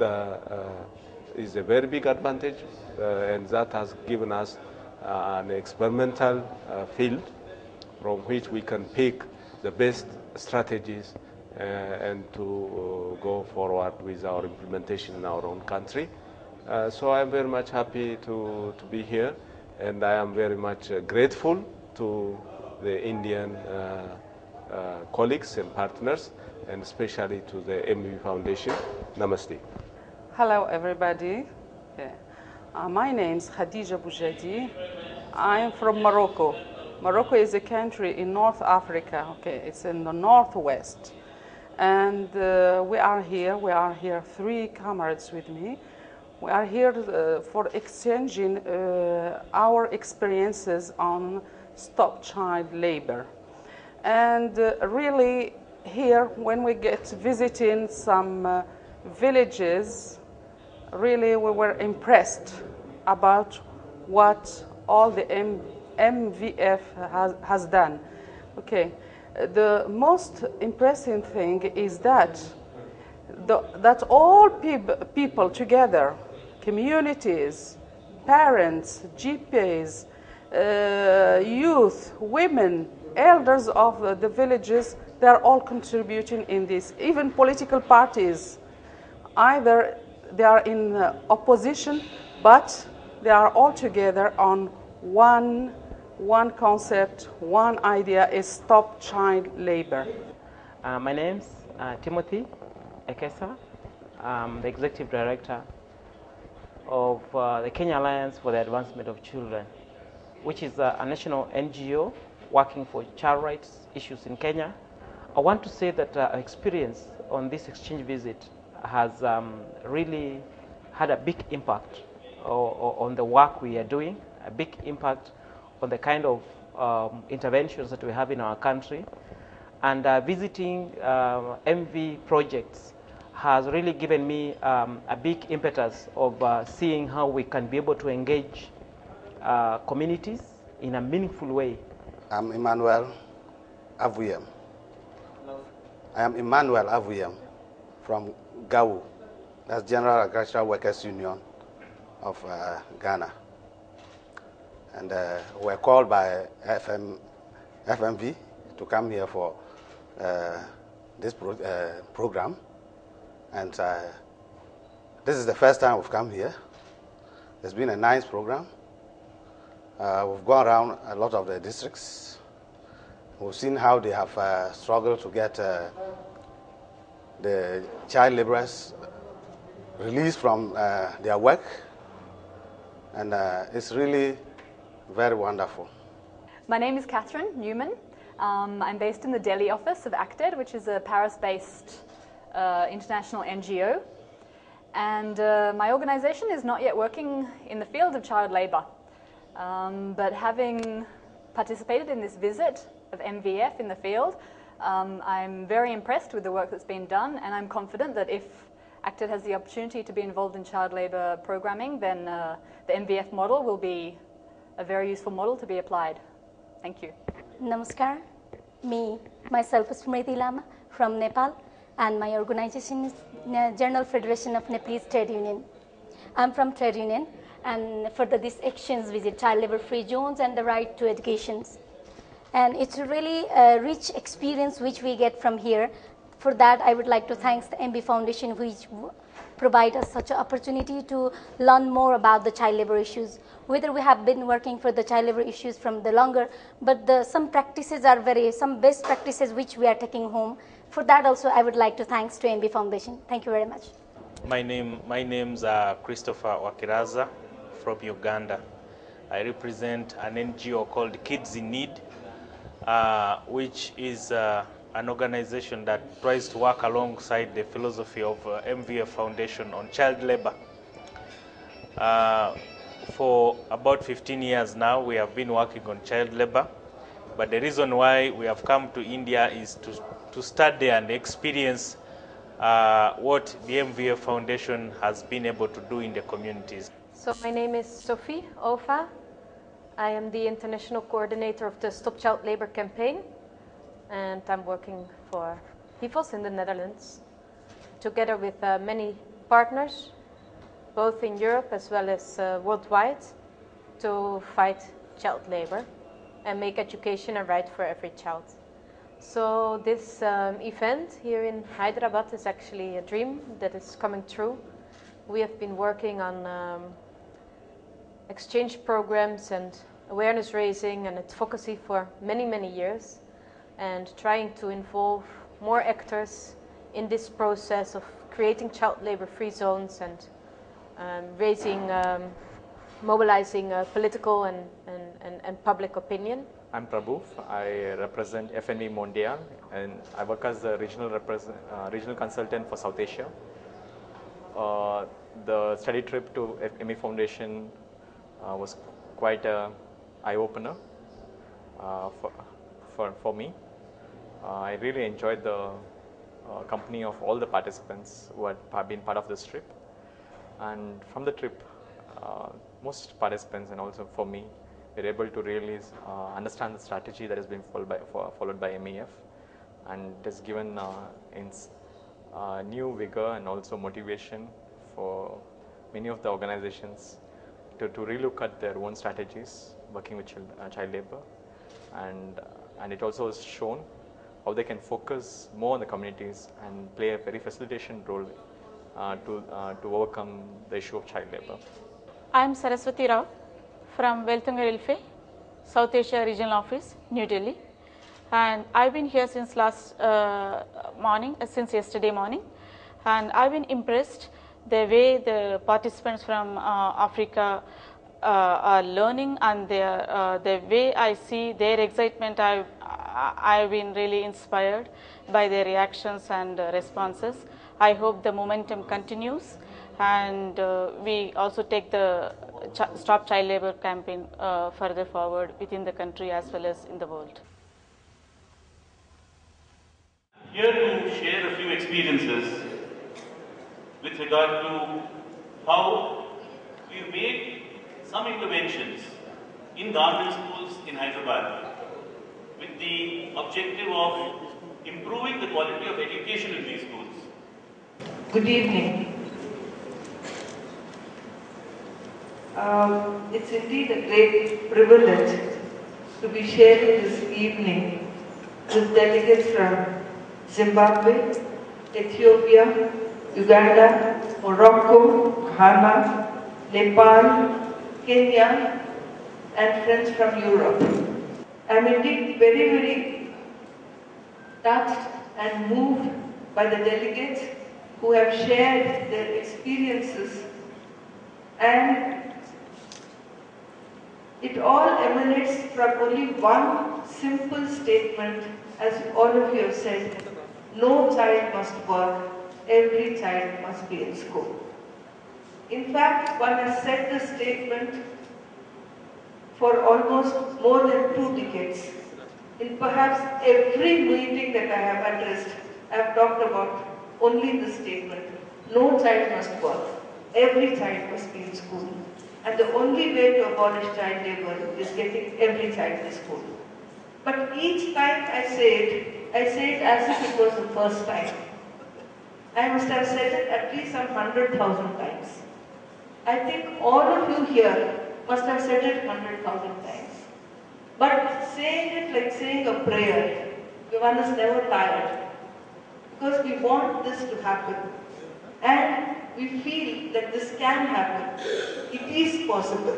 is a very big advantage, and that has given us an experimental field from which we can pick the best strategies and to go forward with our implementation in our own country. So I'm very much happy to be here, and I am very much grateful to the Indian colleagues and partners, and especially to the M.V.Foundation. Namaste. Hello, everybody. My name is Khadija Boujadi. I'm from Morocco. Morocco is a country in North Africa. Okay, it's in the northwest. And we are here, 3 comrades with me. We are here for exchanging our experiences on stop child labor. And really here, when we get visiting some villages, really we were impressed about what all the MVF has done. Okay, the most impressive thing is that all people together, communities, parents, GPs, youth, women, elders of the villages, they're all contributing in this. Even political parties, either they are in opposition, but they are all together on one concept, one idea is stop child labor. My name's Timothy Ekesa. I'm the Executive Director of the Kenya Alliance for the Advancement of Children, which is a national NGO working for child rights issues in Kenya. I want to say that our experience on this exchange visit has really had a big impact on the work we are doing, a big impact on the kind of interventions that we have in our country. And visiting MV projects has really given me a big impetus of seeing how we can be able to engage communities in a meaningful way. I'm Emmanuel Avuyem. I am Emmanuel Avuyem from GAU, that's General Agricultural Workers Union of Ghana. And we're called by FMV to come here for this program. And this is the first time we've come here. It's been a nice program. We've gone around a lot of the districts. We've seen how they have struggled to get the child laborers released from their work. And it's really very wonderful. My name is Catherine Newman. I'm based in the Delhi office of ACTED, which is a Paris-based international NGO. And my organization is not yet working in the field of child labor. But having participated in this visit of MVF in the field, I'm very impressed with the work that's been done, and I'm confident that if ACTED has the opportunity to be involved in child labor programming, then the MVF model will be a very useful model to be applied. Thank you. Namaskar. Myself is Smriti Lama from Nepal, and my organization is General Federation of Nepalese Trade Union. I'm from Trade Union, and further this exchange visit child labor free zones and the right to education. And it's a really rich experience which we get from here. For that, I would like to thank the M.V.Foundation, which provide us such an opportunity to learn more about the child labor issues. Whether we have been working for the child labor issues from the longer, but some practices are some best practices which we are taking home. For that also, I would like to thanks to M.V.Foundation. Thank you very much. My name's Christopher Wakiraza from Uganda. I represent an NGO called Kids in Need, which is an organization that tries to work alongside the philosophy of M.V.Foundation on child labor. For about 15 years now, we have been working on child labor, but the reason why we have come to India is to study and experience what the M.V.Foundation has been able to do in the communities. So my name is Sophie Ofa. I am the international coordinator of the Stop Child Labor campaign, and I'm working for HIFOS in the Netherlands, together with many partners, both in Europe as well as worldwide, to fight child labor and make education a right for every child. So this event here in Hyderabad is actually a dream that is coming true. We have been working on exchange programs and awareness raising and advocacy for many, many years, and trying to involve more actors in this process of creating child labor-free zones and mobilizing political and public opinion. I'm Prabhu. I represent FNV Mondial, and I work as the regional consultant for South Asia. The study trip to M.V.Foundation was quite an eye-opener for me. I really enjoyed the company of all the participants who have been part of this trip. And from the trip, most participants and also for me, were able to really understand the strategy that has been followed by MEF, and it has given new vigor and also motivation for many of the organizations to relook at their own strategies working with child labor, and it also has shown how they can focus more on the communities and play a very facilitation role to overcome the issue of child labor. I am Saraswati Rao from Wealth and Welfare, South Asia Regional Office, New Delhi, and I've been here since since yesterday morning, and I've been impressed the way the participants from Africa are learning, and the way I see their excitement. I've been really inspired by their reactions and responses. I hope the momentum continues, and we also take the Stop Child Labor campaign further forward within the country as well as in the world. Here to share a few experiences with regard to how we made some interventions in government schools in Hyderabad with the objective of improving the quality of education in these schools. Good evening. It's indeed a great privilege to be sharing this evening with delegates from Zimbabwe, Ethiopia, Uganda, Morocco, Ghana, Nepal, Kenya, and friends from Europe. I'm indeed very, very touched and moved by the delegates who have shared their experiences, and it all emanates from only one simple statement, as all of you have said: no child must work, every child must be in school. In fact, one has said this statement for almost more than 2 decades. In perhaps every meeting that I have addressed, I have talked about only this statement: no child must work, every child must be in school. And the only way to abolish child labor is getting every child to school. But each time I say it as if it was the first time. I must have said it at least some 100,000 times. I think all of you here must have said it 100,000 times. But saying it like saying a prayer, one is never tired. Because we want this to happen. And we feel that this can happen. It is possible.